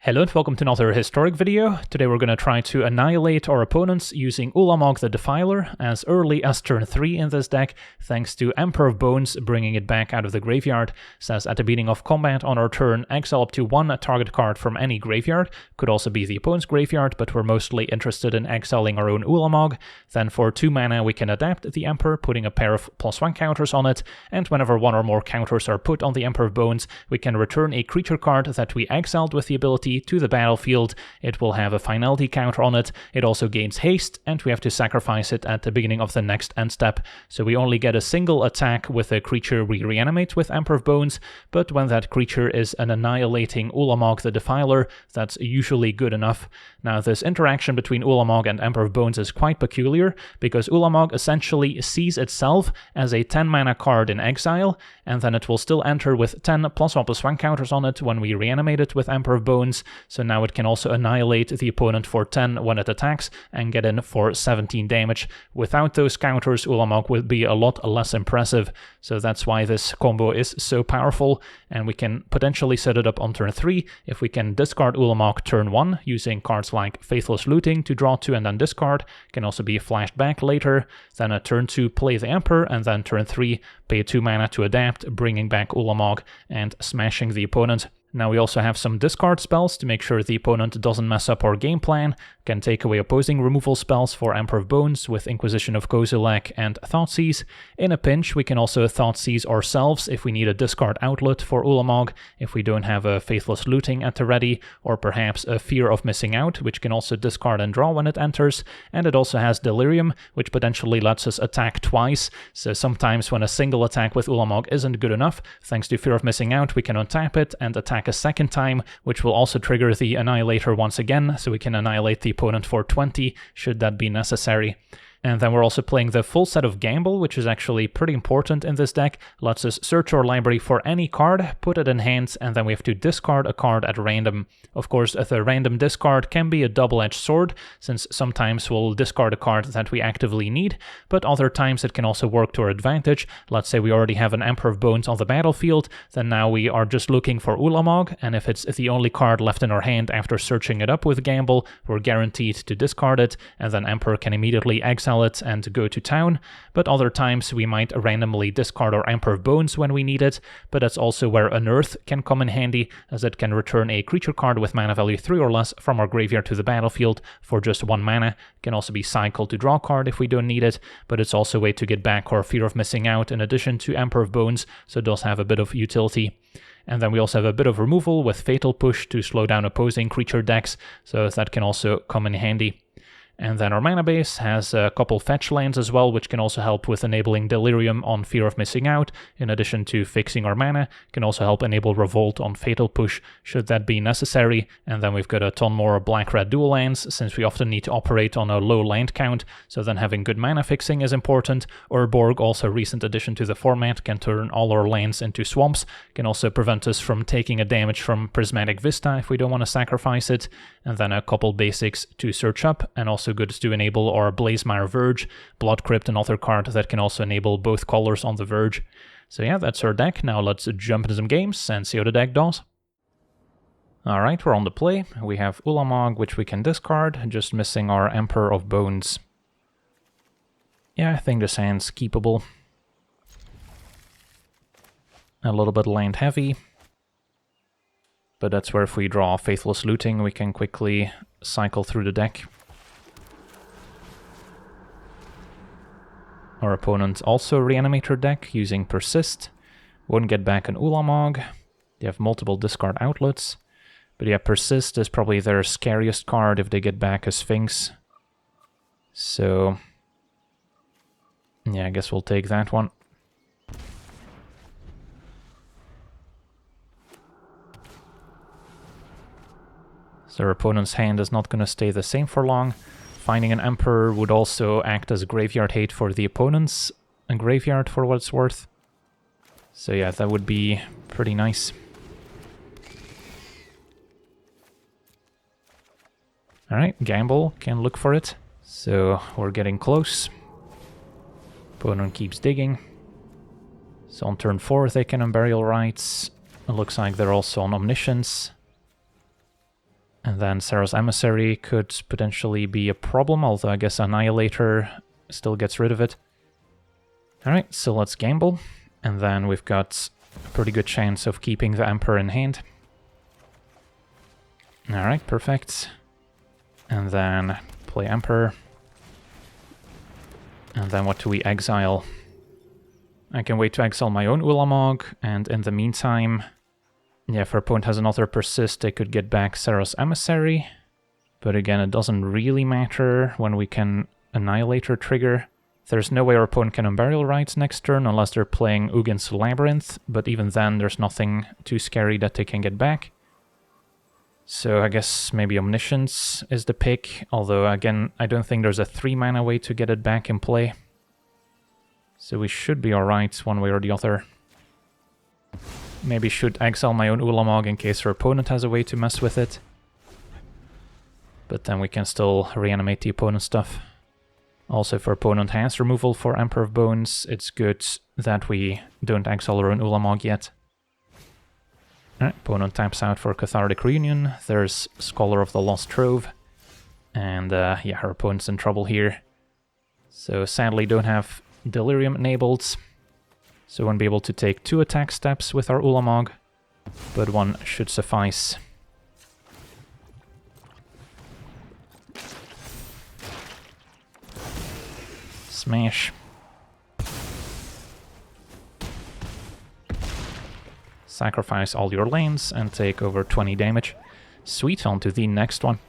Hello and welcome to another historic video. Today we're going to try to annihilate our opponents using Ulamog the Defiler as early as turn 3 in this deck, thanks to Emperor of Bones bringing it back out of the graveyard. Says at the beginning of combat on our turn, exile up to one target card from any graveyard. Could also be the opponent's graveyard, but we're mostly interested in exiling our own Ulamog. Then for 2 mana we can adapt the Emperor, putting a pair of +1 counters on it, and whenever one or more counters are put on the Emperor of Bones, we can return a creature card that we exiled with the ability to the battlefield. It will have a finality counter on it. It also gains haste, and we have to sacrifice it at the beginning of the next end step. So we only get a single attack with a creature we reanimate with Emperor of Bones, but when that creature is an annihilating Ulamog the Defiler, that's usually good enough. Now this interaction between Ulamog and Emperor of Bones is quite peculiar, because Ulamog essentially sees itself as a 10 mana card in exile, and then it will still enter with 10 +1/+1 counters on it when we reanimate it with Emperor of Bones. So now it can also annihilate the opponent for 10 when it attacks and get in for 17 damage. Without those counters, Ulamog would be a lot less impressive. So that's why this combo is so powerful, and we can potentially set it up on turn 3 if we can discard Ulamog turn 1 using cards like Faithless Looting to draw 2 and then discard. Can also be flashed back later. Then a turn 2 play the Emperor, and then turn 3 pay 2 mana to adapt, bringing back Ulamog and smashing the opponent. Now we also have some discard spells to make sure the opponent doesn't mess up our game plan. Can take away opposing removal spells for Emperor of Bones with Inquisition of Kozilek and Thoughtseize. In a pinch, we can also Thoughtseize ourselves if we need a discard outlet for Ulamog, if we don't have a Faithless Looting at the ready, or perhaps a Fear of Missing Out, which can also discard and draw when it enters. And it also has Delirium, which potentially lets us attack twice. So sometimes when a single attack with Ulamog isn't good enough, thanks to Fear of Missing Out, we can untap it and attack a second time, which will also trigger the Annihilator once again, so we can annihilate the opponent for 20 should that be necessary. And then we're also playing the full set of Gamble, which is actually pretty important in this deck. Lets us search our library for any card, put it in hand, and then we have to discard a card at random. Of course, the random discard can be a double-edged sword, since sometimes we'll discard a card that we actively need, but other times it can also work to our advantage. Let's say we already have an Emperor of Bones on the battlefield, then now we are just looking for Ulamog, and if it's the only card left in our hand after searching it up with Gamble, we're guaranteed to discard it, and then Emperor can immediately exile it and go to town. But other times we might randomly discard our Emperor of Bones when we need it, but that's also where Unearth can come in handy, as it can return a creature card with mana value 3 or less from our graveyard to the battlefield for just 1 mana. Can also be cycled to draw a card if we don't need it, but it's also a way to get back our Fear of Missing Out in addition to Emperor of Bones, so it does have a bit of utility. And then we also have a bit of removal with Fatal Push to slow down opposing creature decks, so that can also come in handy. And then our mana base has a couple fetch lands as well, which can also help with enabling Delirium on Fear of Missing Out, in addition to fixing our mana. Can also help enable Revolt on Fatal Push, should that be necessary. And then we've got a ton more black-red dual lands, since we often need to operate on a low land count, so then having good mana fixing is important. Urborg, also a recent addition to the format, can turn all our lands into swamps, can also prevent us from taking a damage from Prismatic Vista if we don't want to sacrifice it. And then a couple basics to search up, and also good to enable our Blazemire Verge, Blood Crypt, another card that can also enable both colors on the Verge. So yeah, that's our deck. Now let's jump into some games and see how the deck does. Alright, we're on the play. We have Ulamog, which we can discard, just missing our Emperor of Bones. Yeah, I think this hand's keepable. A little bit land heavy, but that's where if we draw Faithless Looting, we can quickly cycle through the deck. Our opponent also Reanimator deck using Persist. Won't get back an Ulamog. They have multiple discard outlets. But yeah, Persist is probably their scariest card if they get back a Sphinx. So yeah, I guess we'll take that one. So our opponent's hand is not going to stay the same for long. Finding an Emperor would also act as graveyard hate for the opponent's graveyard, for what it's worth. So yeah, that would be pretty nice. Alright, Gamble can look for it. So we're getting close. Opponent keeps digging. So on turn 4 they can Unburial Rites. It looks like they're also on Omniscience. And then Sarah's Emissary could potentially be a problem, although I guess Annihilator still gets rid of it. Alright, so let's gamble. And then we've got a pretty good chance of keeping the Emperor in hand. Alright, perfect. And then play Emperor. And then what do we exile? I can wait to exile my own Ulamog, and in the meantime, yeah, if our opponent has another persist, they could get back Sarah's Emissary. But again, it doesn't really matter when we can Annihilator trigger. There's no way our opponent can Unburial Rites next turn unless they're playing Ugin's Labyrinth, but even then there's nothing too scary that they can get back. So I guess maybe Omniscience is the pick, although again, I don't think there's a 3-mana way to get it back in play. So we should be alright one way or the other. Maybe should exile my own Ulamog in case our opponent has a way to mess with it. But then we can still reanimate the opponent's stuff. Also, if our opponent has removal for Emperor of Bones, it's good that we don't exile our own Ulamog yet. Alright, opponent taps out for Cathartic Reunion. There's Scholar of the Lost Trove. And yeah, our opponent's in trouble here. So sadly don't have Delirium enabled. So we won't be able to take 2 attack steps with our Ulamog, but 1 should suffice. Smash. Sacrifice all your lands and take over 20 damage. Sweet, on to the next one.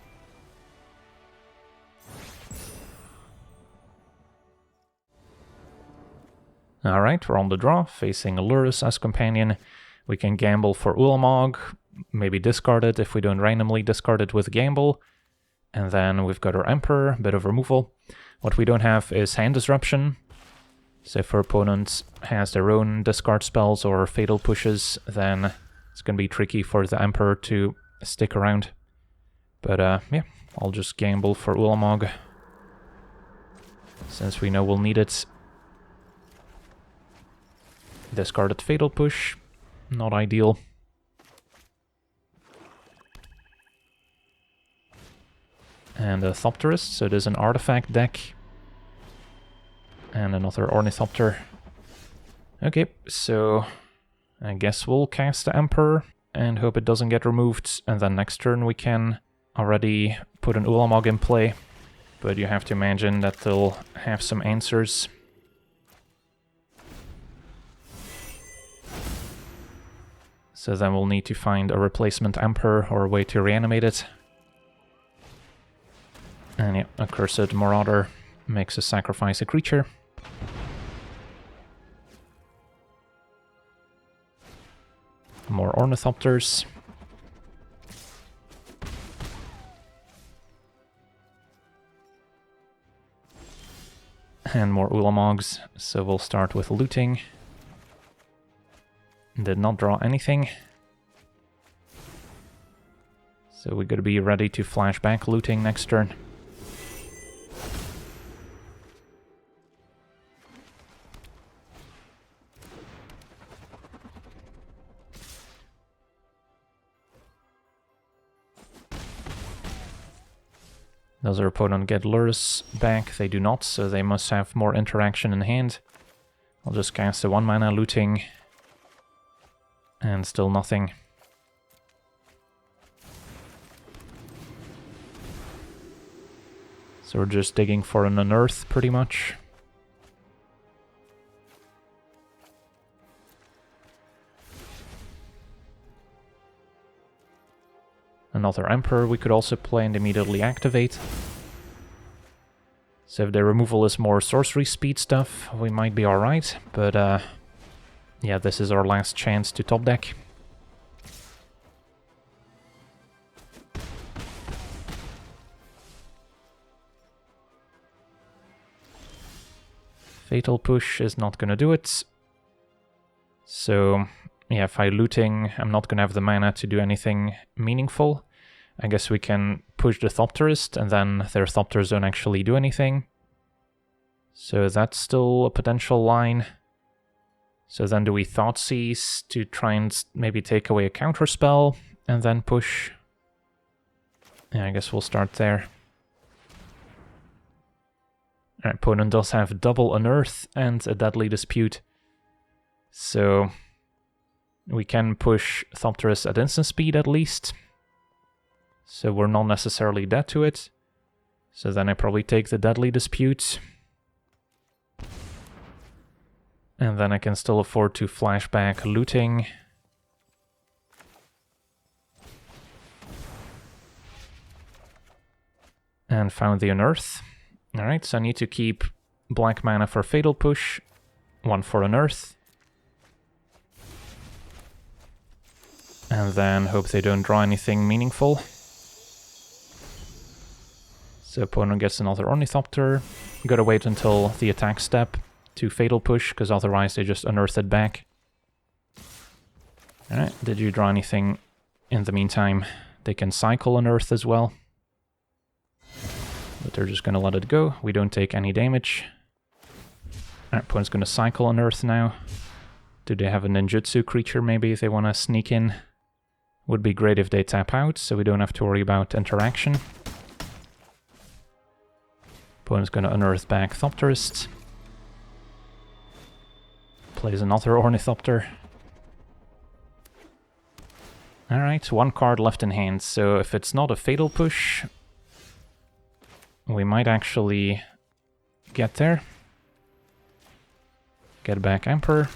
Alright, we're on the draw, facing Lurrus as companion. We can gamble for Ulamog, maybe discard it if we don't randomly discard it with gamble. And then we've got our Emperor, bit of removal. What we don't have is Hand Disruption. So if our opponent has their own discard spells or fatal pushes, then it's going to be tricky for the Emperor to stick around. But yeah, I'll just gamble for Ulamog, since we know we'll need it. Discarded fatal push, not ideal. And a Thopterist, so there's an artifact deck. And another Ornithopter. Okay, so I guess we'll cast the Emperor and hope it doesn't get removed. And then next turn we can already put an Ulamog in play. But you have to imagine that they'll have some answers. So then we'll need to find a replacement Emperor or a way to reanimate it. And yeah, a Cursed Marauder makes us sacrifice a creature. More Ornithopters. And more Ulamogs, so we'll start with looting. Did not draw anything. So we're gonna be ready to flash back looting next turn. Does our opponent get Lurrus back? They do not, so they must have more interaction in hand. I'll just cast a 1-mana looting. And still nothing. So we're just digging for an unearth, pretty much. Another Emperor we could also play and immediately activate. So if their removal is more sorcery speed stuff, we might be alright, but yeah, this is our last chance to top deck. Fatal Push is not gonna do it. So yeah, if I looting, I'm not gonna have the mana to do anything meaningful. I guess we can push the Thopterist, and then their Thopters don't actually do anything. So that's still a potential line. So then do we Thoughtseize to try and maybe take away a counterspell, and then push? Yeah, I guess we'll start there. Our opponent does have double Unearth and a Deadly Dispute. So we can push Thopterus at instant speed at least. So we're not necessarily dead to it. So then I probably take the Deadly Dispute. And then I can still afford to flashback looting. And found the Unearth. Alright, so I need to keep black mana for Fatal Push, 1 for Unearth. And then hope they don't draw anything meaningful. So opponent gets another Ornithopter. Gotta wait until the attack step to Fatal Push, because otherwise they just Unearth it back. Alright, did you draw anything in the meantime? They can cycle Unearth as well. But they're just gonna let it go. We don't take any damage. Our opponent's gonna cycle Unearth now. Do they have a ninjutsu creature maybe if they wanna sneak in? Would be great if they tap out, so we don't have to worry about interaction. Opponent's gonna Unearth back Thopterus. Plays another Ornithopter. Alright, 1 card left in hand, so if it's not a Fatal Push, we might actually get there. Get back Emperor.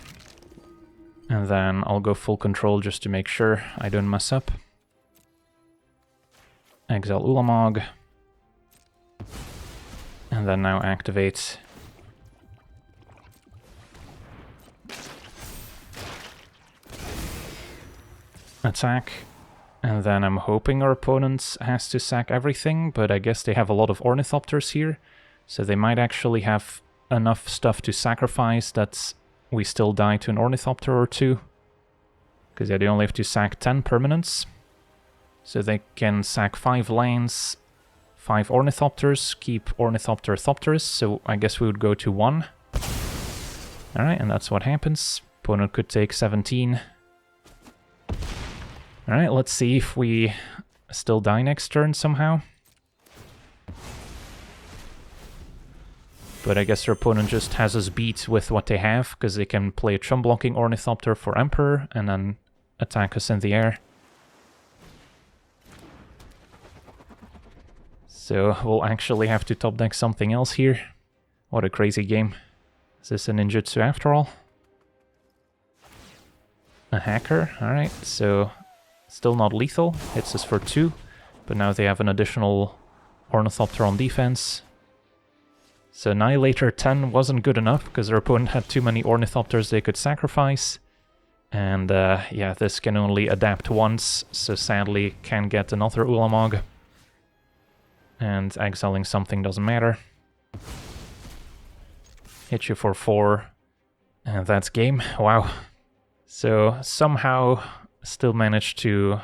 And then I'll go full control just to make sure I don't mess up. Exile Ulamog. And then now activate attack. And then I'm hoping our opponent has to sack everything, but I guess they have a lot of Ornithopters here, so they might actually have enough stuff to sacrifice that we still die to an Ornithopter or two. Because yeah, they only have to sack 10 permanents. So they can sack 5 lands, 5 Ornithopters, keep Ornithopter Thopterus, so I guess we would go to 1. Alright, and that's what happens. Opponent could take 17. Alright, let's see if we still die next turn somehow. But I guess their opponent just has us beat with what they have, because they can play a chum-blocking Ornithopter for Emperor, and then attack us in the air. So we'll actually have to top deck something else here. What a crazy game. Is this a ninjutsu after all? A hacker, alright, so still not lethal, hits us for 2, but now they have an additional Ornithopter on defense. So Annihilator 10 wasn't good enough, because their opponent had too many Ornithopters they could sacrifice. And yeah, this can only adapt once, so sadly can't get another Ulamog. And exiling something doesn't matter. Hit you for 4, and that's game. Wow. So somehow still managed to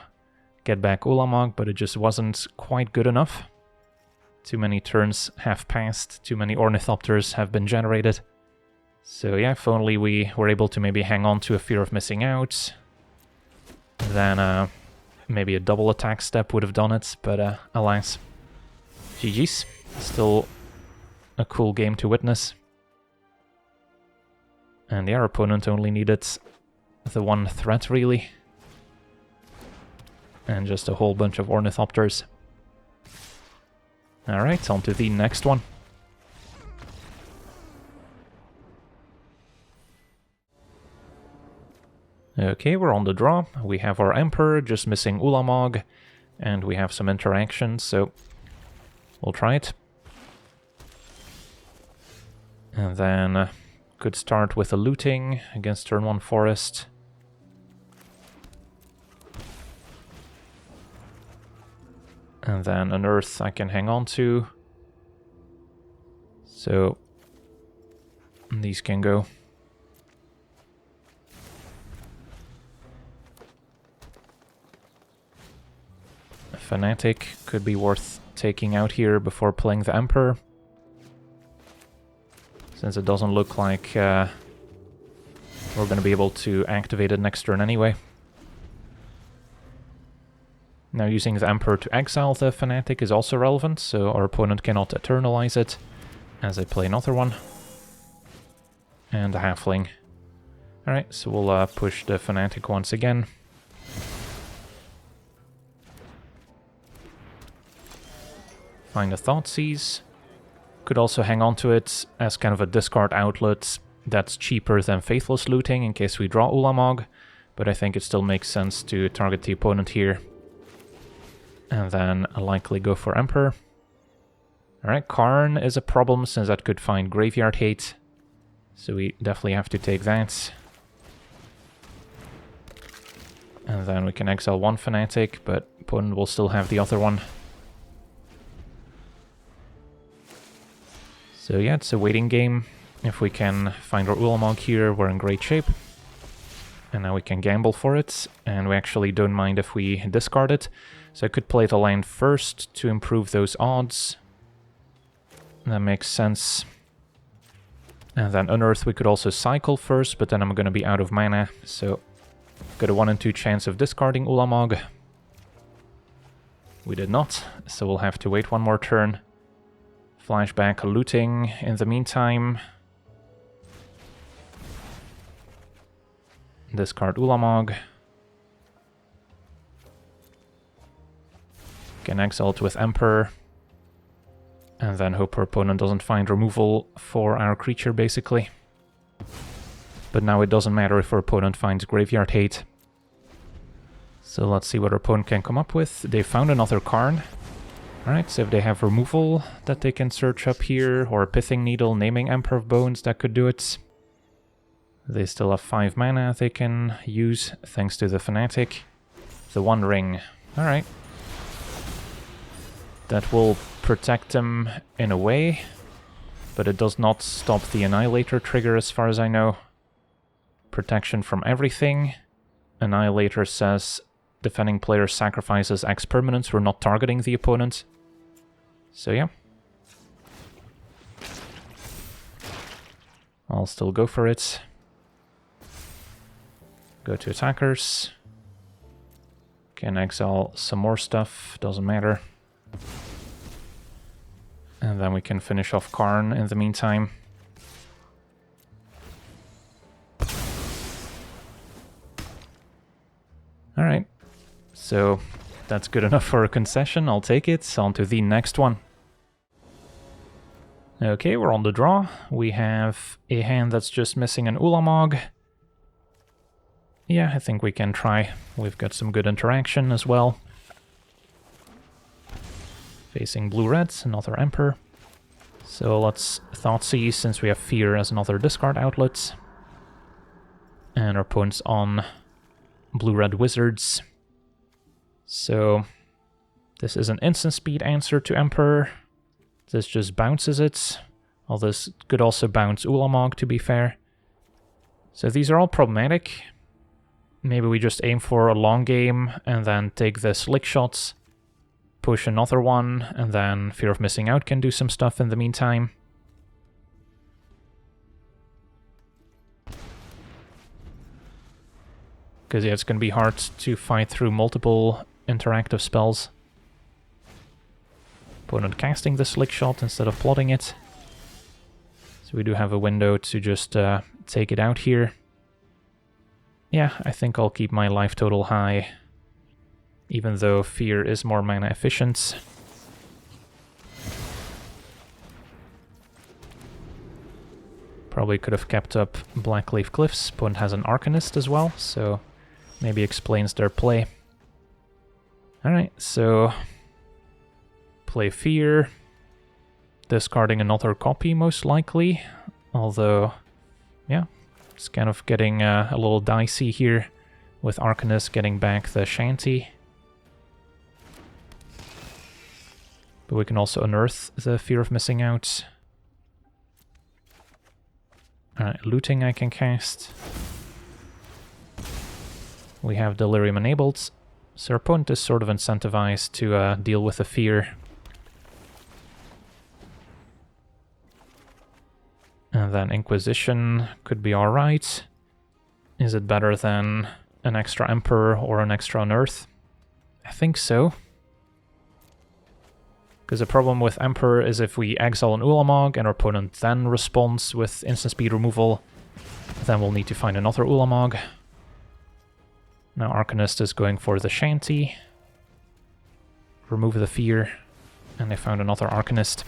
get back Ulamog, but it just wasn't quite good enough. Too many turns have passed, too many Ornithopters have been generated. So yeah, if only we were able to maybe hang on to a fear of missing out, then maybe a double attack step would have done it, but alas. GG's. Still a cool game to witness. And yeah, our opponent only needed the 1 threat really. And just a whole bunch of Ornithopters. Alright, on to the next one. Okay, we're on the draw. We have our Emperor, just missing Ulamog, and we have some interaction, so we'll try it. And then could start with a looting against turn 1 forest. And then an Earth I can hang on to. So these can go. A Fanatic could be worth taking out here before playing the Emperor. Since it doesn't look like we're going to be able to activate it next turn anyway. Now using the Emperor to exile the Fanatic is also relevant, so our opponent cannot eternalize it as I play another one. And a Halfling. Alright, so we'll push the Fanatic once again. Find a Thoughtseize. Could also hang on to it as kind of a discard outlet that's cheaper than Faithless Looting in case we draw Ulamog, but I think it still makes sense to target the opponent here. And then likely go for Emperor. Alright, Karn is a problem since that could find Graveyard Hate, so we definitely have to take that. And then we can exile one Fanatic, but opponent will still have the other one. So yeah, it's a waiting game. If we can find our Ulamog here, we're in great shape. And now we can gamble for it, and we actually don't mind if we discard it. So I could play the land first to improve those odds. That makes sense. And then Unearth we could also cycle first, but then I'm going to be out of mana, so got a 1 in 2 chance of discarding Ulamog. We did not, so we'll have to wait one more turn. Flashback looting in the meantime. Discard Ulamog. Can exile it with Emperor. And then hope our opponent doesn't find removal for our creature, basically. But now it doesn't matter if our opponent finds Graveyard Hate. So let's see what our opponent can come up with. They found another Karn. Alright, so if they have removal that they can search up here, or a Pithing Needle naming Emperor of Bones, that could do it. They still have 5 mana they can use, thanks to the Fanatic. The One Ring. Alright. That will protect them in a way, but it does not stop the Annihilator trigger as far as I know. Protection from everything. Annihilator says defending player sacrifices X permanents, we're not targeting the opponent. So yeah. I'll still go for it. Go to attackers. Can exile some more stuff, doesn't matter. And then we can finish off Karn in the meantime. Alright, so that's good enough for a concession, I'll take it. On to the next one. Okay, we're on the draw. We have a hand that's just missing an Ulamog. Yeah, I think we can try. We've got some good interaction as well. Facing blue-reds, another Emperor. So let's Thoughtseize since we have Fear as another discard outlet. And our opponent's on blue-red wizards. So this is an instant speed answer to Emperor. This just bounces it. Although this could also bounce Ulamog, to be fair. So these are all problematic. Maybe we just aim for a long game and then take the slick shots, push another one, and then Fear of Missing Out can do some stuff in the meantime. Because yeah, it's going to be hard to fight through multiple interactive spells. Opponent casting the slick shot instead of plotting it. So we do have a window to just take it out here. Yeah, I think I'll keep my life total high, even though Fear is more mana efficient. Probably could have kept up Blackleaf Cliffs. Opponent has an Arcanist as well, so maybe explains their play. Alright, so play Fear, discarding another copy most likely, although, yeah, it's kind of getting a little dicey here with Arcanist getting back the Shanty. But we can also unearth the Fear of Missing Out. Alright, looting I can cast. We have Delirium enabled, so our opponent is sort of incentivized to deal with the Fear. And then Inquisition could be alright. Is it better than an extra Emperor or an extra Unearth? I think so. Because the problem with Emperor is if we exile an Ulamog and our opponent then responds with instant speed removal, then we'll need to find another Ulamog. Now Arcanist is going for the Shanty. Remove the Fear. And they found another Arcanist.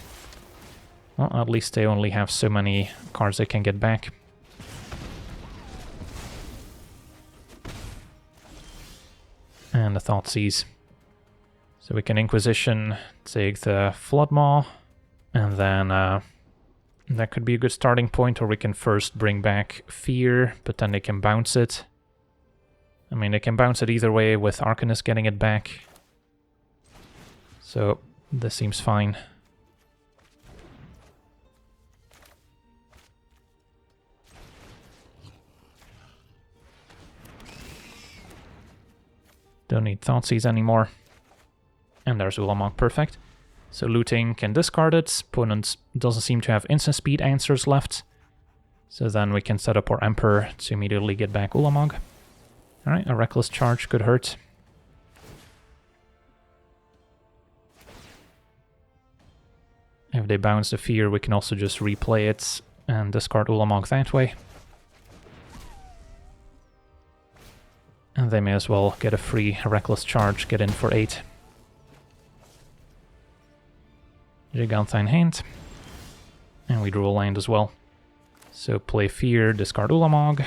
Well, at least they only have so many cards they can get back. And the Thoughtseize. So we can Inquisition, take the Floodmaw, and then that could be a good starting point, or we can first bring back Fear, but then they can bounce it. I mean, they can bounce it either way with Arcanist getting it back. So this seems fine. Don't need Thoughtseize anymore. And there's Ulamog, perfect. So looting can discard it. Opponent doesn't seem to have instant speed answers left. So then we can set up our Emperor to immediately get back Ulamog. Alright, a Reckless Charge could hurt. If they bounce the Fear, we can also just replay it and discard Ulamog that way. And they may as well get a free Reckless Charge, get in for 8. Gigantha in hand. And we drew a land as well. So play Fear, discard Ulamog.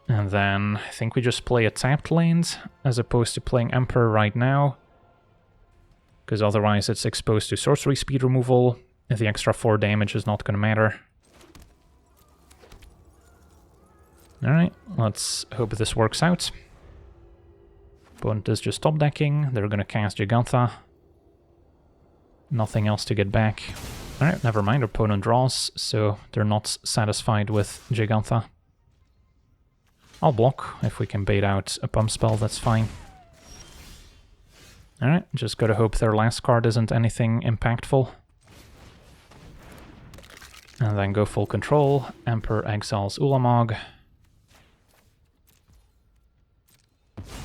And then I think we just play a tapped land, as opposed to playing Emperor right now. Because otherwise it's exposed to sorcery speed removal. If the extra 4 damage is not going to matter. Alright, let's hope this works out. Opponent is just top decking, they're gonna cast Gigantha. Nothing else to get back. Alright, never mind, opponent draws, so they're not satisfied with Gigantha. I'll block, if we can bait out a pump spell, that's fine. Alright, just gotta hope their last card isn't anything impactful. And then go full control, Emperor exiles Ulamog.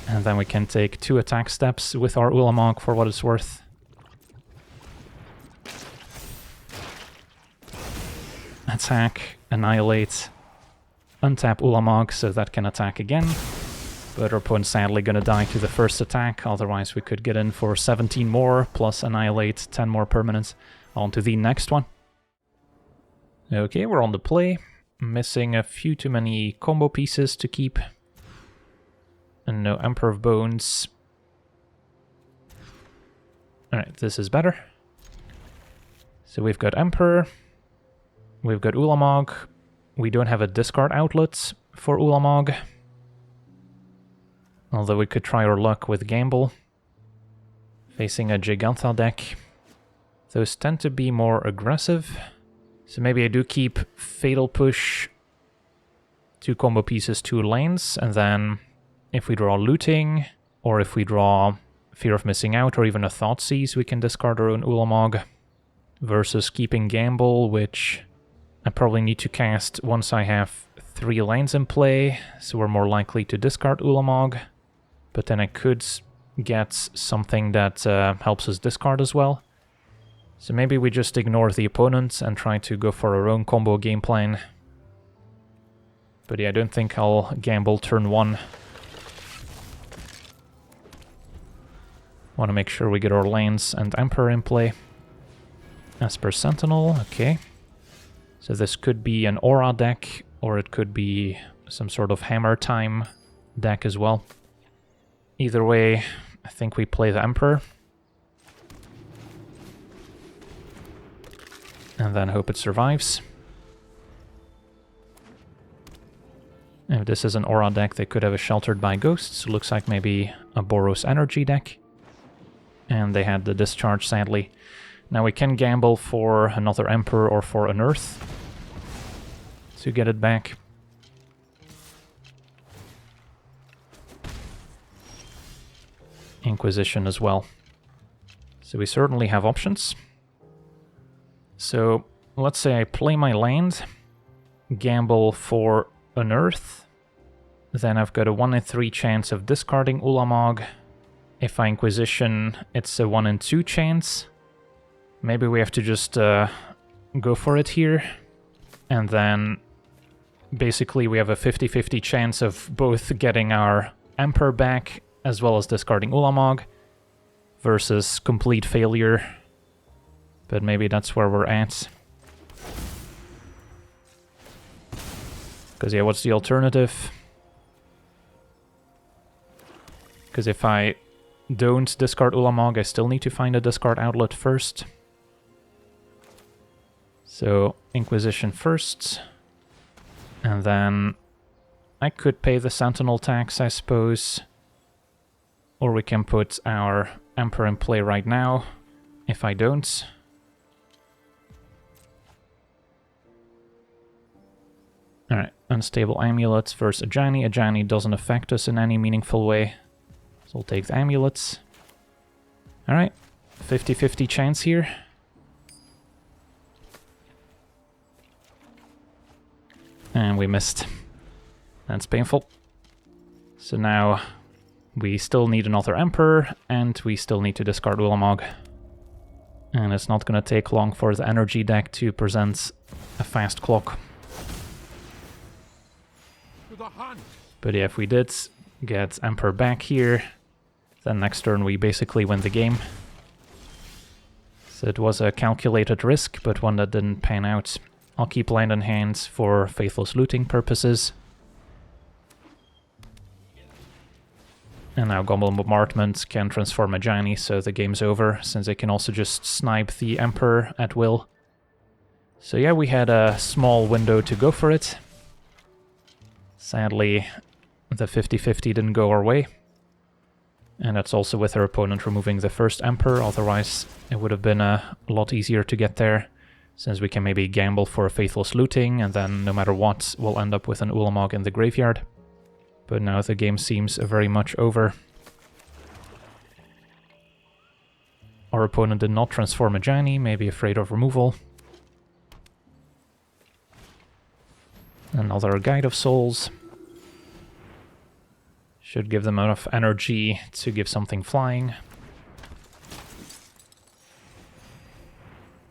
And then we can take 2 attack steps with our Ulamog for what it's worth. Attack, annihilate, untap Ulamog so that can attack again. But our opponent's sadly gonna die to the first attack, otherwise we could get in for 17 more, plus annihilate 10 more permanents. On to the next one. Okay, we're on the play. Missing a few too many combo pieces to keep. And no Emperor of Bones. Alright, this is better. So we've got Emperor. We've got Ulamog. We don't have a discard outlet for Ulamog. Although we could try our luck with Gamble. Facing a Gigantha deck. Those tend to be more aggressive. So maybe I do keep Fatal Push, 2 combo pieces, 2 lanes, and then if we draw Looting, or if we draw Fear of Missing Out, or even a Thoughtseize, we can discard our own Ulamog. Versus keeping Gamble, which I probably need to cast once I have 3 lanes in play, so we're more likely to discard Ulamog. But then I could get something that helps us discard as well. So maybe we just ignore the opponent and try to go for our own combo game plan. But yeah, I don't think I'll gamble turn 1. Want to make sure we get our lanes and Emperor in play. Esper Sentinel, okay. So this could be an Aura deck, or it could be some sort of Hammer Time deck as well. Either way, I think we play the Emperor. And then hope it survives. If this is an Aura deck, they could have a Sheltered by Ghosts. Looks like maybe a Boros Energy deck. And they had the Discharge, sadly. Now we can gamble for another Emperor or for an Earth to get it back. Inquisition as well. So we certainly have options. So let's say I play my land, gamble for an Earth, then I've got a 1 in 3 chance of discarding Ulamog. If I Inquisition, it's a 1 in 2 chance. Maybe we have to just go for it here. And then basically we have a 50-50 chance of both getting our Emperor back as well as discarding Ulamog versus complete failure. But maybe that's where we're at. Because yeah, what's the alternative? Because if I don't discard Ulamog, I still need to find a discard outlet first. So, Inquisition first. And then I could pay the Sentinel tax, I suppose. Or we can put our Emperor in play right now, if I don't. Alright, Unstable Amulets versus Ajani. Ajani doesn't affect us in any meaningful way. So we'll take the Amulets. Alright, 50-50 chance here. And we missed. That's painful. So now we still need another Emperor, and we still need to discard Ulamog. And it's not going to take long for the energy deck to present a fast clock. But yeah, if we did get Emperor back here, then next turn we basically win the game. So it was a calculated risk, but one that didn't pan out. I'll keep land in hand for Faithless Looting purposes. And now Goblin Bombardment can transform Ajani, so the game's over, since it can also just snipe the Emperor at will. So yeah, we had a small window to go for it. Sadly, the 50-50 didn't go our way. And that's also with our opponent removing the first Emperor, otherwise it would have been a lot easier to get there, since we can maybe gamble for a Faithless Looting, and then no matter what, we'll end up with an Ulamog in the graveyard. But now the game seems very much over. Our opponent did not transform Ajani, maybe afraid of removal. Another Guide of Souls. Should give them enough energy to give something flying.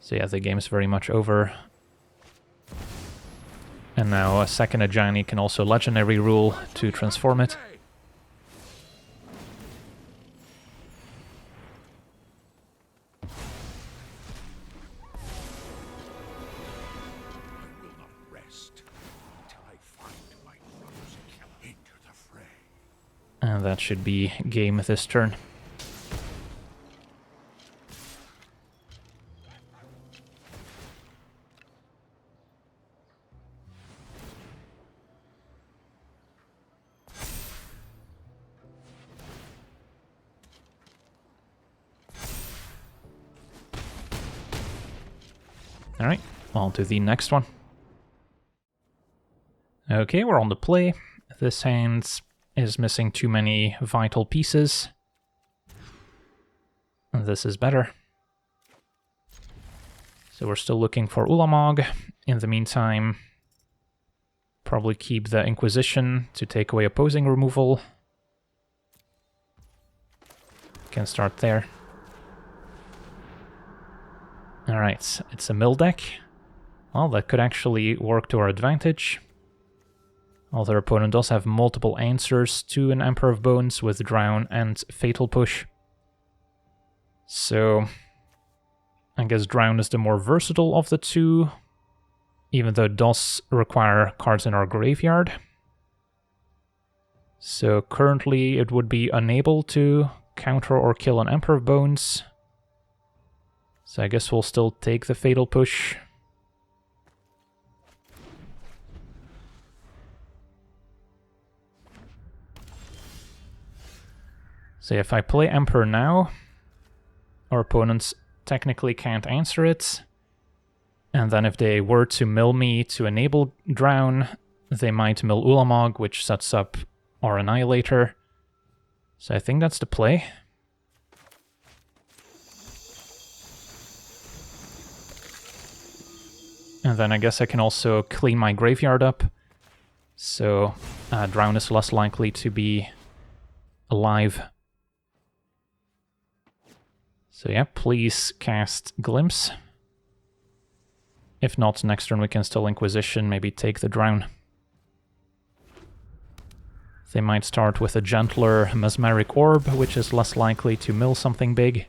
So yeah, the game's very much over. And now a second Ajani can also Legendary Rule to transform it. And that should be game this turn. Alright, on to the next one. Okay, we're on the play. This hand is missing too many vital pieces. This is better. So we're still looking for Ulamog. In the meantime, probably keep the Inquisition to take away opposing removal. Can start there. Alright, it's a mill deck. Well, that could actually work to our advantage. Although our opponent does have multiple answers to an Emperor of Bones with Drown and Fatal Push. So I guess Drown is the more versatile of the two, even though it does require cards in our graveyard. So currently it would be unable to counter or kill an Emperor of Bones. So I guess we'll still take the Fatal Push. So if I play Emperor now, our opponents technically can't answer it. And then if they were to mill me to enable Drown, they might mill Ulamog, which sets up our Annihilator. So I think that's the play. And then I guess I can also clean my graveyard up. so Drown is less likely to be alive. So yeah, please cast Glimpse. If not, next turn we can still Inquisition, maybe take the Drown. They might start with a gentler Mesmeric Orb, which is less likely to mill something big.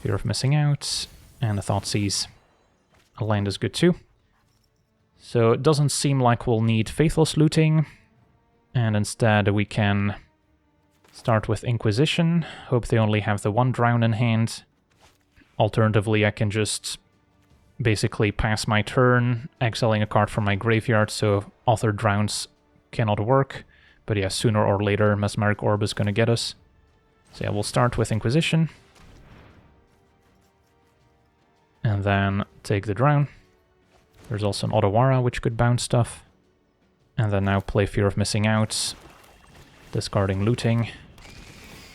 Fear of Missing Out, and a Thoughtseize. A land is good too. So it doesn't seem like we'll need Faithless Looting, and instead we can start with Inquisition, hope they only have the one Drown in hand. Alternatively, I can just basically pass my turn, exiling a card from my graveyard, so Author Drowns cannot work. But yeah, sooner or later, Mesmeric Orb is going to get us. So yeah, we'll start with Inquisition. And then take the Drown. There's also an Otawara, which could bounce stuff. And then now play Fear of Missing Out, discarding Looting.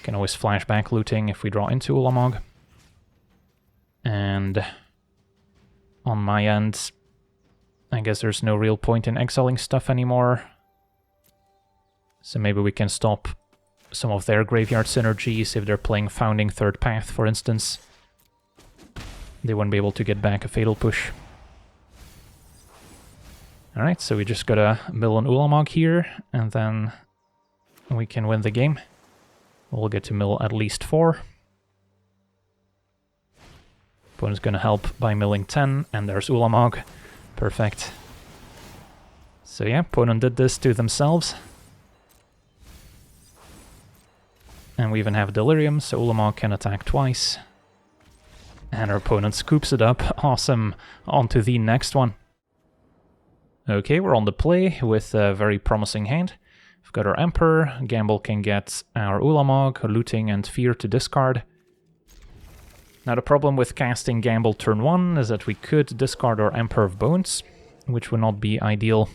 Can always flashback Looting if we draw into Ulamog. And on my end, I guess there's no real point in exiling stuff anymore. So maybe we can stop some of their graveyard synergies if they're playing Founding Third Path, for instance. They wouldn't be able to get back a Fatal Push. Alright, so we just gotta mill an Ulamog here, and then we can win the game. We'll get to mill at least 4. Opponent's gonna help by milling 10, and there's Ulamog. Perfect. So yeah, opponent did this to themselves. And we even have Delirium, so Ulamog can attack twice. And our opponent scoops it up. Awesome. On to the next one. Okay, we're on the play with a very promising hand. We've got our Emperor. Gamble can get our Ulamog, Looting, and Fear to discard. Now the problem with casting Gamble turn 1 is that we could discard our Emperor of Bones, which would not be ideal.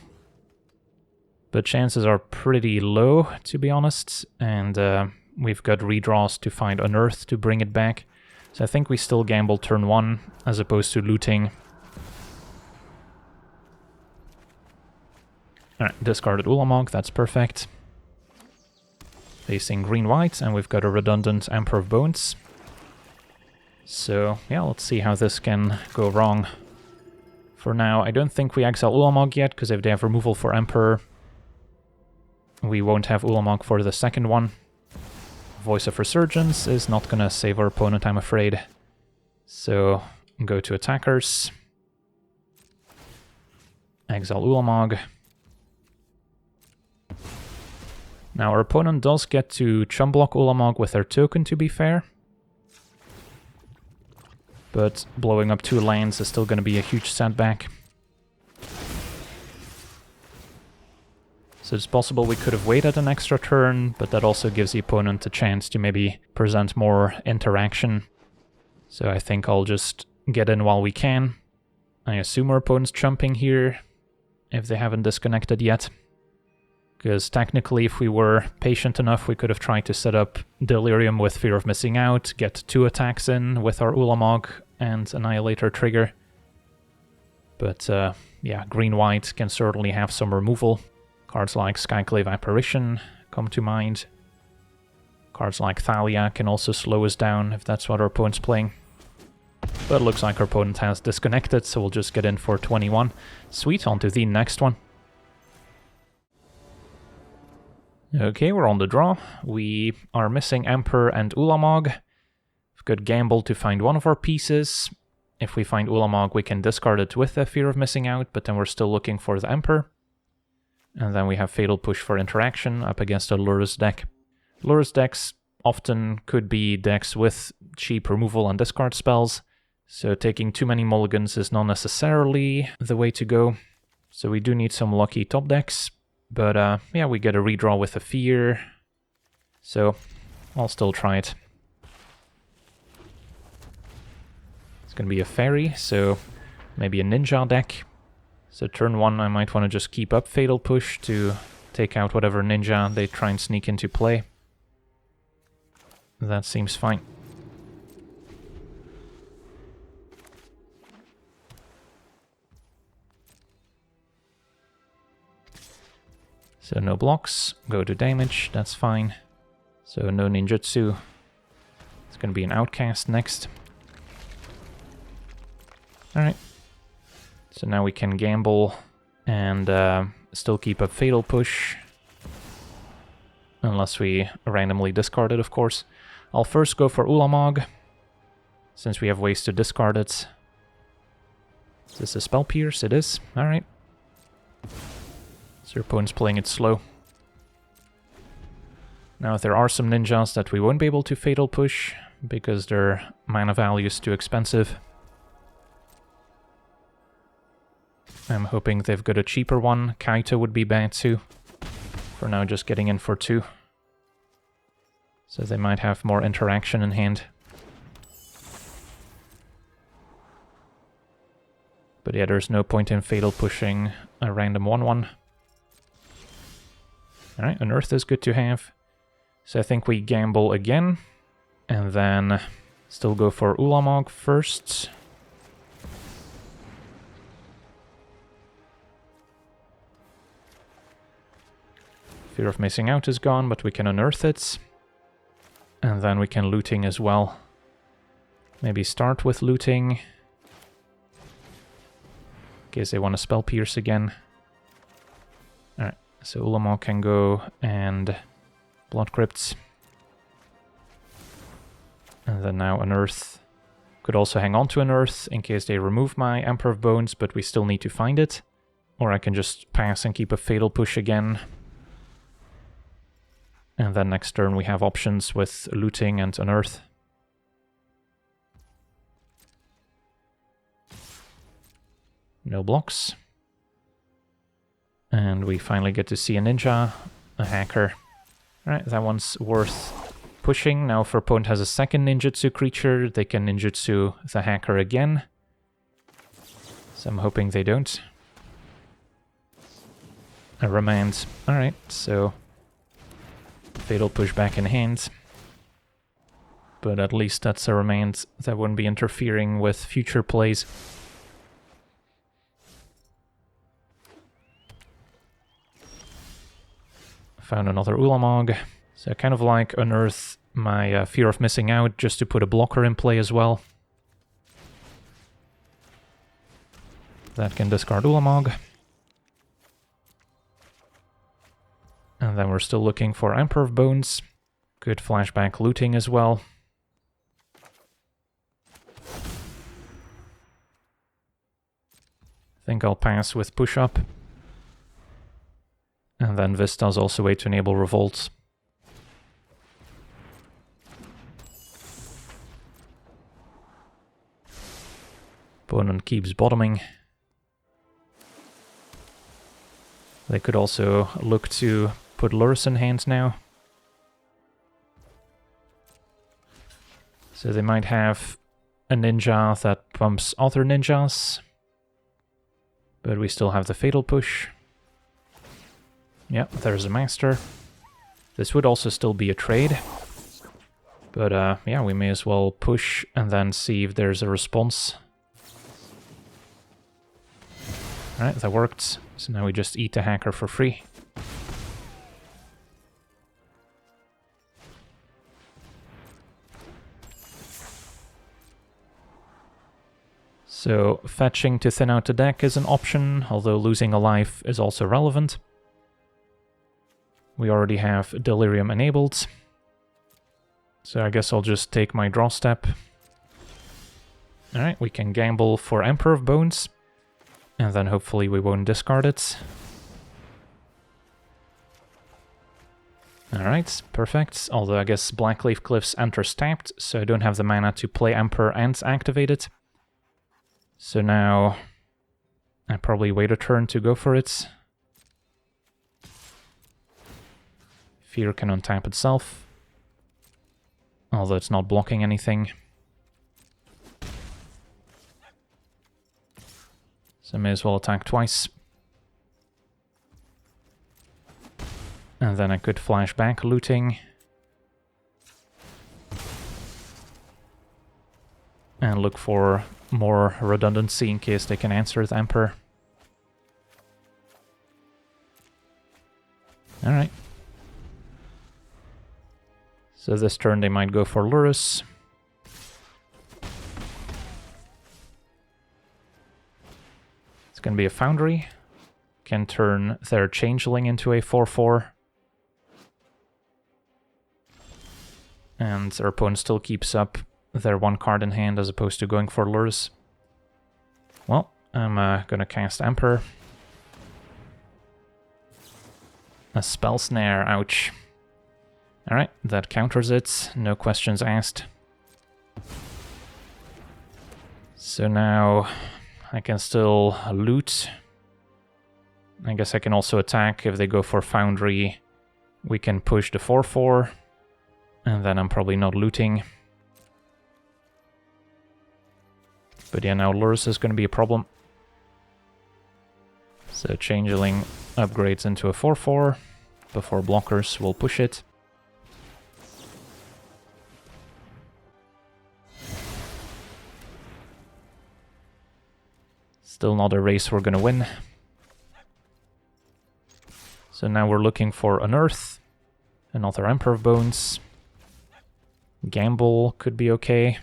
But chances are pretty low, to be honest, and we've got redraws to find Unearth to bring it back. So I think we still Gamble turn 1, as opposed to Looting. Alright, discarded Ulamog, that's perfect. Facing green-white, and we've got a redundant Emperor of Bones. So, yeah, let's see how this can go wrong. For now, I don't think we exile Ulamog yet, because if they have removal for Emperor, we won't have Ulamog for the second one. Voice of Resurgence is not gonna save our opponent, I'm afraid. So, go to attackers. Exile Ulamog. Now, our opponent does get to chum block Ulamog with their token, to be fair. But blowing up 2 lands is still gonna be a huge setback. So it's possible we could have waited an extra turn, but that also gives the opponent a chance to maybe present more interaction. So I think I'll just get in while we can. I assume our opponent's chumping here, if they haven't disconnected yet. Because technically, if we were patient enough, we could have tried to set up Delirium with Fear of Missing Out, get 2 attacks in with our Ulamog and Annihilator trigger. But yeah, green-white can certainly have some removal. Cards like Skyclave Apparition come to mind. Cards like Thalia can also slow us down if that's what our opponent's playing. But it looks like our opponent has disconnected, so we'll just get in for 21. Sweet, on to the next one. Okay, we're on the draw. We are missing Emperor and Ulamog. We've got Gamble to find one of our pieces. If we find Ulamog, we can discard it with a Fear of Missing Out, but then we're still looking for the Emperor. And then we have Fatal Push for interaction up against a Lurrus deck. Lurrus decks often could be decks with cheap removal and discard spells, so taking too many mulligans is not necessarily the way to go. So we do need some lucky top decks, but yeah, we get a redraw with a Fear, so I'll still try it. It's gonna be a Fairy, so maybe a Ninja deck. So turn 1 I might want to just keep up Fatal Push to take out whatever Ninja they try and sneak into play. That seems fine. So no blocks, go to damage, that's fine. So no ninjutsu. It's gonna be an outcast next. Alright. So now we can gamble and still keep a fatal push. Unless we randomly discard it, of course. I'll first go for Ulamog, since we have ways to discard it. Is this a spell pierce? It is. Alright. So your opponent's playing it slow. Now there are some ninjas that we won't be able to fatal push, because their mana value is too expensive. I'm hoping they've got a cheaper one. Kaito would be bad too. For now, just getting in for 2. So they might have more interaction in hand. But yeah, there's no point in fatal pushing a random 1/1. Alright, Unearth is good to have. So I think we gamble again. And then still go for Ulamog first. Fear of missing out is gone, but we can unearth it. And then we can looting as well. Maybe start with looting. In case they want to spell pierce again. Alright, so Ulamog can go and Blood Crypts. And then now unearth. Could also hang on to unearth in case they remove my Emperor of Bones, but we still need to find it. Or I can just pass and keep a fatal push again. And then next turn we have options with looting and unearth. No blocks. And we finally get to see a ninja, a hacker. Alright, that one's worth pushing. Now if our opponent has a second ninjutsu creature, they can ninjutsu the hacker again. So I'm hoping they don't. A remand. Alright, so fatal push back in hand. But at least that's a remand that wouldn't be interfering with future plays. Found another Ulamog. So I kind of like unearth my fear of missing out just to put a blocker in play as well. That can discard Ulamog. And then we're still looking for Emperor of Bones. Good flashback looting as well. I think I'll pass with push-up. And then Vista's also a way to enable revolts. Opponent keeps bottoming. They could also look to put Lurus in hand now. So they might have a ninja that bumps other ninjas. But we still have the fatal push. Yep, there's a master. This would also still be a trade. But yeah, we may as well push and then see if there's a response. Alright, that worked. So now we just eat the hacker for free. So fetching to thin out the deck is an option, although losing a life is also relevant. We already have Delirium enabled. So I guess I'll just take my draw step. Alright, we can gamble for Emperor of Bones. And then hopefully we won't discard it. Alright, perfect. Although I guess Blackleaf Cliffs enters tapped, so I don't have the mana to play Emperor and activate it. So now I probably wait a turn to go for it. Fear can untap itself. Although it's not blocking anything. So I may as well attack twice. And then I could flash back looting. And look for more redundancy in case they can answer the Emperor. Alright. So this turn they might go for Lurrus. It's going to be a Foundry. Can turn their Changeling into a 4/4. And their opponent still keeps up their 1 card in hand as opposed to going for Lurrus. Well, I'm gonna cast Emperor. A Spell Snare, ouch. Alright, that counters it, no questions asked. So now I can still loot. I guess I can also attack if they go for Foundry. We can push the 4/4. And then I'm probably not looting. But yeah, now Lurrus is going to be a problem. So Changeling upgrades into a 4/4 before blockers will push it. Still not a race we're going to win. So now we're looking for an Earth, another Emperor of Bones. Gamble could be okay.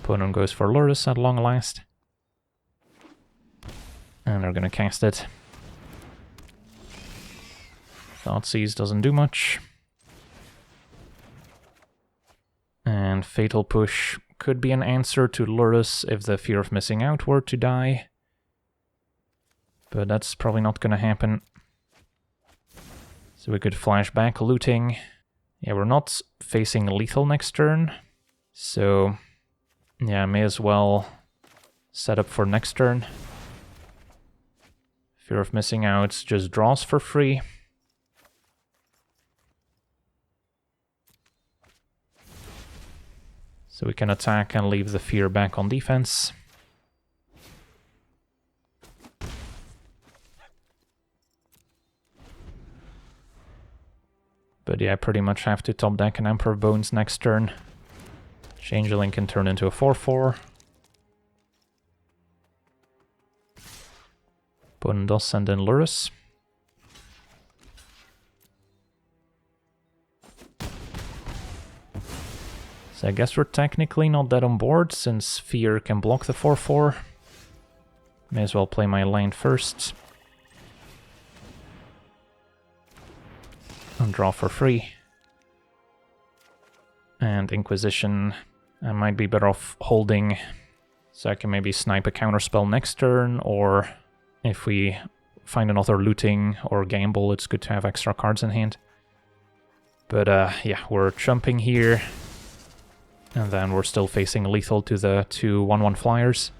Opponent goes for Lurrus at long last. And they're gonna cast it. Thoughtseize doesn't do much. And Fatal Push could be an answer to Lurrus if the fear of missing out were to die. But that's probably not gonna happen. So we could flash back looting. Yeah, we're not facing lethal next turn. So yeah, may as well set up for next turn. Fear of missing out just draws for free. So we can attack and leave the fear back on defense. But yeah, I pretty much have to top deck an Emperor of Bones next turn. Changeling can turn into a 4/4. Opponent does send in Lurrus. So I guess we're technically not that on board, since Fear can block the 4/4. May as well play my land first. And draw for free. And Inquisition, I might be better off holding, so I can maybe snipe a counterspell next turn, or if we find another looting or gamble, it's good to have extra cards in hand. But yeah, we're jumping here. And then we're still facing lethal to the 2 1/1 flyers.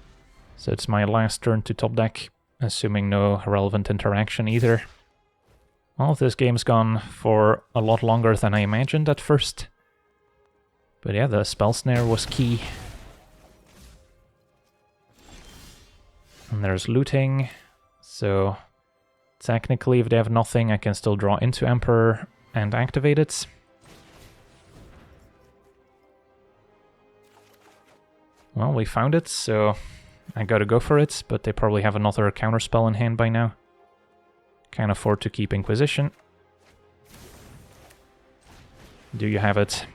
So it's my last turn to top deck, assuming no relevant interaction either. Well, this game's gone for a lot longer than I imagined at first. But yeah, the Spell Snare was key. And there's looting. So technically, if they have nothing, I can still draw into Emperor and activate it. Well, we found it, so I gotta go for it, but they probably have another counterspell in hand by now. Can't afford to keep Inquisition. Do you have it?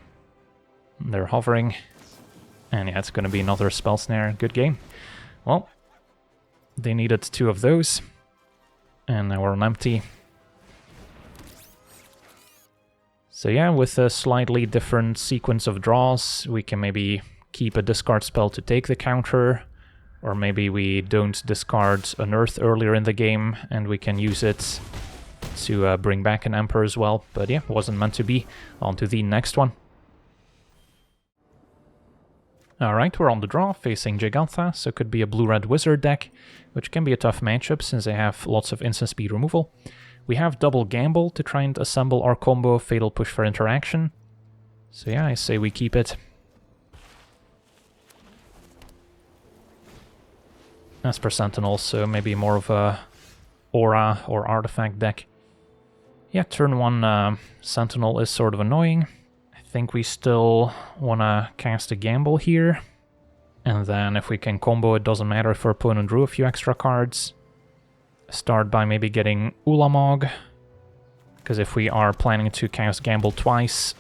They're hovering. And yeah, it's gonna be another Spell Snare. Good game. Well, they needed 2 of those. And now we're on empty. So yeah, with a slightly different sequence of draws, we can maybe keep a discard spell to take the counter, or maybe we don't discard an Earth earlier in the game and we can use it to bring back an Emperor as well. But yeah, wasn't meant to be. On to the next one. Alright, we're on the draw, facing Jegantha, so it could be a blue-red wizard deck, which can be a tough matchup since they have lots of instant speed removal. We have double gamble to try and assemble our combo, Fatal Push for interaction. So yeah, I say we keep it. Esper Sentinel, so maybe more of a aura or artifact deck. Yeah, turn 1 Sentinel is sort of annoying. I think we still want to cast a gamble here. And then if we can combo, it doesn't matter if our opponent drew a few extra cards. Start by maybe getting Ulamog. Because if we are planning to cast gamble twice,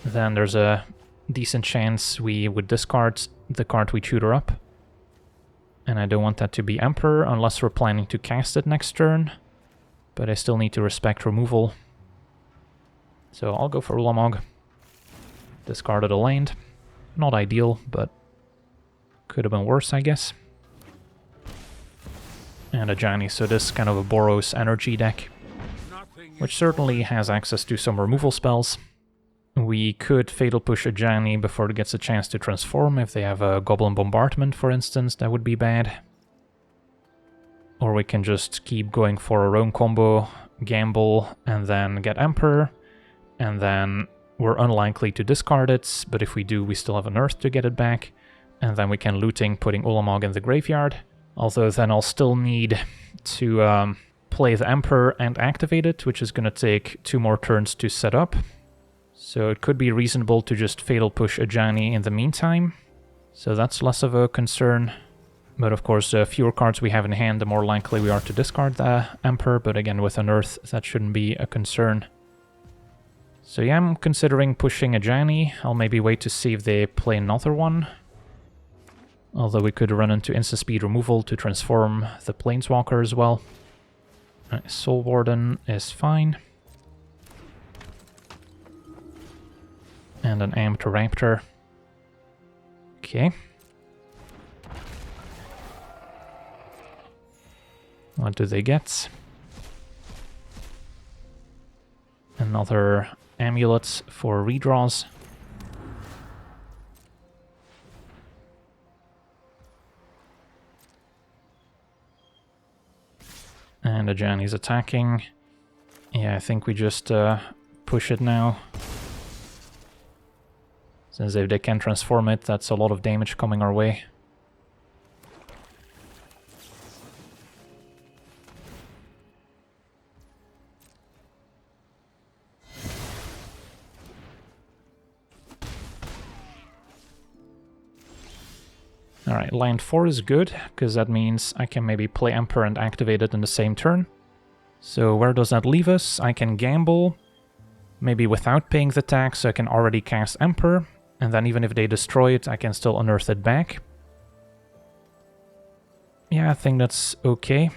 then there's a decent chance we would discard the card we tutor up. And I don't want that to be Emperor unless we're planning to cast it next turn. But I still need to respect removal. So I'll go for Ulamog. Discarded a land. Not ideal, but could have been worse, I guess. And a Johnny, so this is kind of a Boros energy deck, which certainly has access to some removal spells. We could Fatal Push a Johnny before it gets a chance to transform. If they have a Goblin Bombardment, for instance, that would be bad. Or we can just keep going for our own combo, gamble, and then get Emperor. And then we're unlikely to discard it, but if we do, we still have an Earth to get it back. And then we can looting, putting Ulamog in the graveyard. Although then I'll still need to play the Emperor and activate it, which is going to take 2 more turns to set up. So it could be reasonable to just Fatal Push a Johnny in the meantime. So that's less of a concern. But of course, the fewer cards we have in hand, the more likely we are to discard the Emperor. But again, with an Earth, that shouldn't be a concern. So yeah, I'm considering pushing a Johnny. I'll maybe wait to see if they play another one. Although we could run into instant speed removal to transform the Planeswalker as well. Soul Warden is fine. And an Amped Raptor. Okay. What do they get? Another Amulet for redraws. And a Johnny's attacking. Yeah, I think we just push it now. Since if they can transform it, that's a lot of damage coming our way. Alright, land 4 is good, because that means I can maybe play Emperor and activate it in the same turn. So where does that leave us? I can gamble, maybe without paying the tax, so I can already cast Emperor, and then even if they destroy it, I can still unearth it back. Yeah, I think that's okay.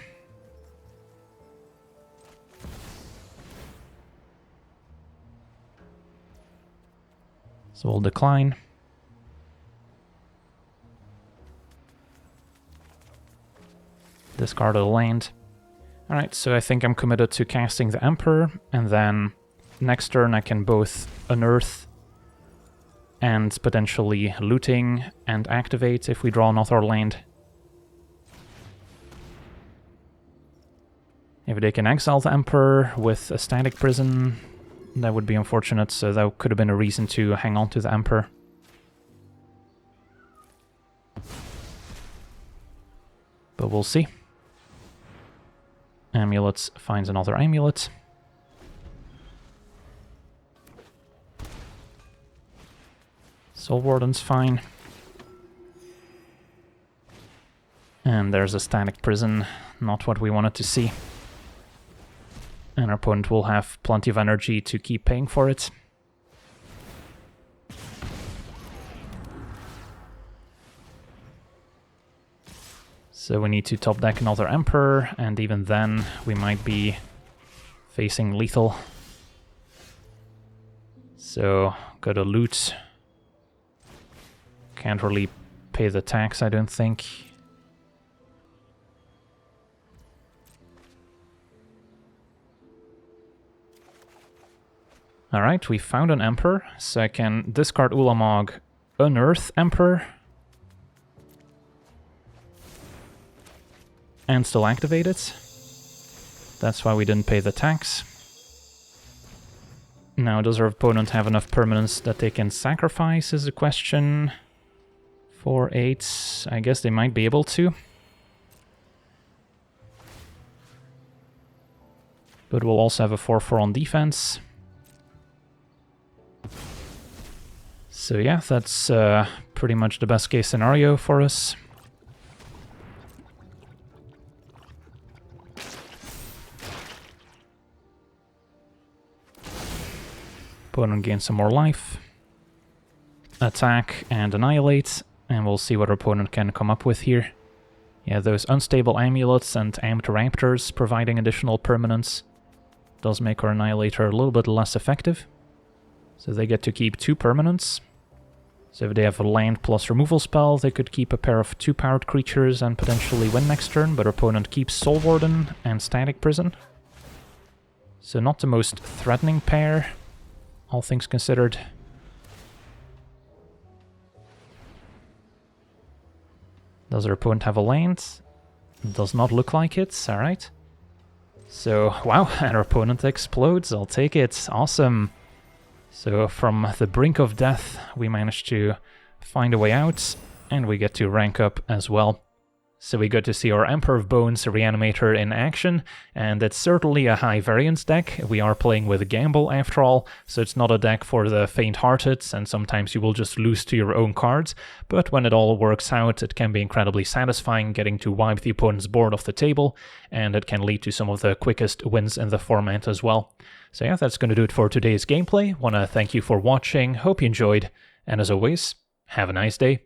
So we'll decline. Discard a land. Alright, so I think I'm committed to casting the Emperor, and then next turn I can both unearth and potentially looting and activate if we draw another land. If they can exile the Emperor with a static prison, that would be unfortunate, so that could have been a reason to hang on to the Emperor. But we'll see. Amulets finds another amulet. Soul Warden's fine. And there's a static prison, not what we wanted to see. And our opponent will have plenty of energy to keep paying for it. So we need to top deck another Emperor, and even then we might be facing lethal. So, gotta loot. Can't really pay the tax, I don't think. Alright, we found an Emperor, so I can discard Ulamog, unearth Emperor, and still activate it. That's why we didn't pay the tax. Now, does our opponent have enough permanents that they can sacrifice is the question. 4/8, I guess they might be able to. But we'll also have a 4/4 on defense. So yeah, that's pretty much the best case scenario for us. Opponent gains some more life. Attack and annihilate, and we'll see what our opponent can come up with here. Yeah, those unstable amulets and amped raptors providing additional permanence does make our annihilator a little bit less effective. So they get to keep 2 permanents. So if they have a land plus removal spell, they could keep a pair of 2-powered creatures and potentially win next turn, but our opponent keeps Soul Warden and Static Prison. So not the most threatening pair, all things considered. Does our opponent have a land? Does not look like it, alright. So, wow, and our opponent explodes, I'll take it, awesome. So from the brink of death, we managed to find a way out, and we get to rank up as well. So we got to see our Emperor of Bones Reanimator in action, and it's certainly a high variance deck. We are playing with Gamble after all, so it's not a deck for the faint-hearted, and sometimes you will just lose to your own cards, but when it all works out, it can be incredibly satisfying getting to wipe the opponent's board off the table, and it can lead to some of the quickest wins in the format as well. So yeah, that's going to do it for today's gameplay. Want to thank you for watching, hope you enjoyed, and as always, have a nice day.